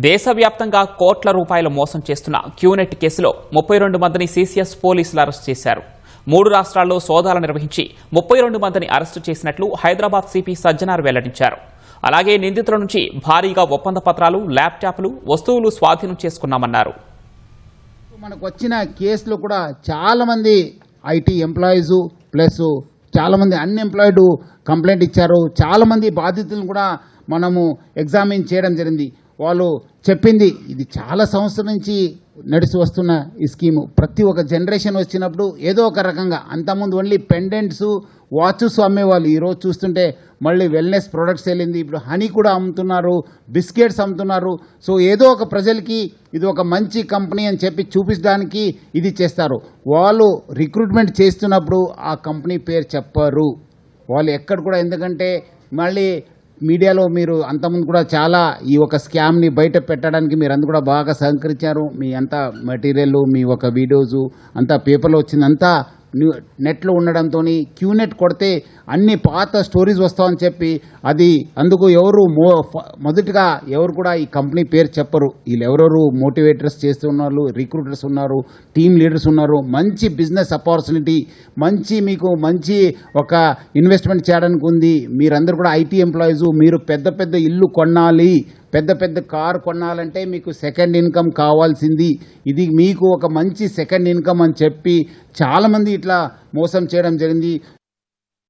దేశవ్యాప్తంగా కోట్ల రూపాయల మోసం చేస్తున్న క్యూనెట్ కేసులో 32 మందిని సీసీఎస్ పోలీసులు అరెస్టు చేశారు. 3 రాష్ట్రాల్లో సోదాలు నిర్వహించి 32 మందిని అరెస్టు చేసినట్లు హైదరాబాద్ సిపి సజ్జనార్ వెల్లడించారు. అలాగే నిందితుల నుంచి భారీగా ఒప్పంద పత్రాలు, ల్యాప్టాప్లు, వస్తువులు స్వాధీనం చేసుకున్నామన్నారు. మనకు వచ్చిన కేసులో కూడా చాలా మంది ఐటీ ఎంప్లాయీస్ ప్లస్ చాలా మంది అన్ఎంప్లాయిడ్ కంప్లైంట్ ఇచ్చారు. చాలా మంది బాధితులను కూడా మనము ఎగ్జామిన్ చేయడం జరిగింది. వాళ్ళు చెప్పింది ఇది చాలా సంవత్సరం నుంచి నడిచి వస్తున్న ఈ స్కీము. ప్రతి ఒక్క జనరేషన్ వచ్చినప్పుడు ఏదో ఒక రకంగా, అంతకుముందు ఓన్లీ పెండెంట్స్, వాచెస్ అమ్మేవాళ్ళు. ఈరోజు చూస్తుంటే మళ్ళీ వెల్నెస్ ప్రొడక్ట్స్ వెళ్ళింది, ఇప్పుడు హనీ కూడా అమ్ముతున్నారు, బిస్కెట్స్ అమ్ముతున్నారు. సో ఏదో ఒక ప్రజలకి ఇది ఒక మంచి కంపెనీ అని చెప్పి చూపించడానికి ఇది చేస్తారు. వాళ్ళు రిక్రూట్మెంట్ చేస్తున్నప్పుడు ఆ కంపెనీ పేరు చెప్పరు వాళ్ళు ఎక్కడ కూడా. ఎందుకంటే మళ్ళీ మీడియాలో మీరు అంతకుముందు కూడా చాలా ఈ ఒక స్కామ్ని బయట పెట్టడానికి మీరు అందరూ కూడా బాగా సహకరించారు. మీ అంతా మెటీరియల్, మీ ఒక వీడియోస్ అంతా పేపర్లో వచ్చిందంతా నెట్లో ఉండడంతో క్యూనెట్ కొడితే అన్ని పాత స్టోరీస్ వస్తామని చెప్పి అది అందుకు ఎవరు మొదటిగా ఎవరు కూడా ఈ కంపెనీ పేరు చెప్పరు. వీళ్ళు ఎవరెవరు మోటివేటర్స్ చేస్తున్నారు, రిక్రూటర్స్ ఉన్నారు, టీమ్ లీడర్స్ ఉన్నారు. మంచి బిజినెస్ ఆపర్చునిటీ, మీకు మంచి ఒక ఇన్వెస్ట్మెంట్ చేయడానికి ఉంది. మీరందరూ కూడా ఐటీ ఎంప్లాయీస్, మీరు పెద్ద పెద్ద ఇల్లు కొనాలి, పెద్ద పెద్ద కారు కొనాలంటే మీకు సెకండ్ ఇన్కమ్ కావాల్సింది. ఇది మీకు ఒక మంచి సెకండ్ ఇన్కమ్ అని చెప్పి చాలామంది ఇట్లా మోసం చేయడం జరిగింది.